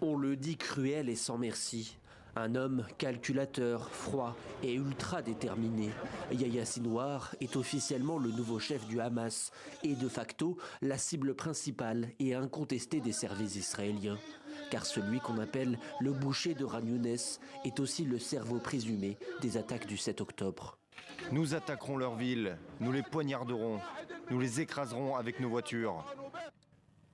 On le dit cruel et sans merci. Un homme calculateur, froid et ultra déterminé. Yahya Sinwar est officiellement le nouveau chef du Hamas et de facto la cible principale et incontestée des services israéliens. Car celui qu'on appelle le boucher de Khan Younes est aussi le cerveau présumé des attaques du 7 octobre. Nous attaquerons leur ville, nous les poignarderons, nous les écraserons avec nos voitures.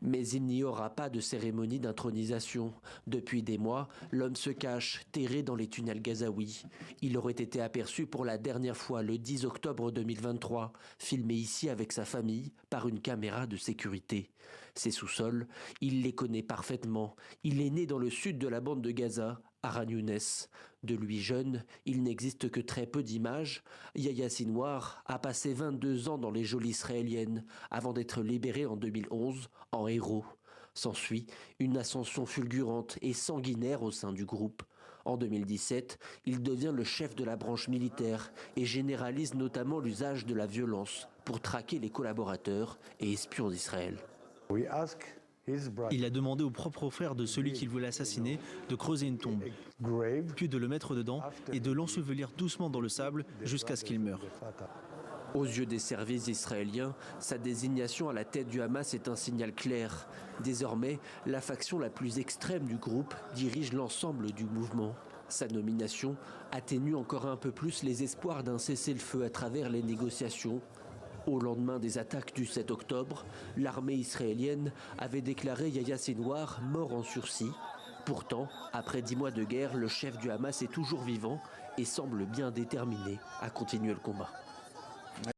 Mais il n'y aura pas de cérémonie d'intronisation. Depuis des mois, l'homme se cache, terré dans les tunnels gazaouis. Il aurait été aperçu pour la dernière fois le 10 octobre 2023, filmé ici avec sa famille par une caméra de sécurité. Ses sous-sols, il les connaît parfaitement. Il est né dans le sud de la bande de Gaza, à Khan Younes. De lui jeune, il n'existe que très peu d'images. Yahya Sinwar a passé 22 ans dans les geôles israéliennes avant d'être libéré en 2011 en héros. S'ensuit une ascension fulgurante et sanguinaire au sein du groupe. En 2017, il devient le chef de la branche militaire et généralise notamment l'usage de la violence pour traquer les collaborateurs et espions d'Israël. Il a demandé au propre frère de celui qu'il voulait assassiner de creuser une tombe, puis de le mettre dedans et de l'ensevelir doucement dans le sable jusqu'à ce qu'il meure. Aux yeux des services israéliens, sa désignation à la tête du Hamas est un signal clair. Désormais, la faction la plus extrême du groupe dirige l'ensemble du mouvement. Sa nomination atténue encore un peu plus les espoirs d'un cessez-le-feu à travers les négociations. Au lendemain des attaques du 7 octobre, l'armée israélienne avait déclaré Yahya Sinwar mort en sursis. Pourtant, après 10 mois de guerre, le chef du Hamas est toujours vivant et semble bien déterminé à continuer le combat.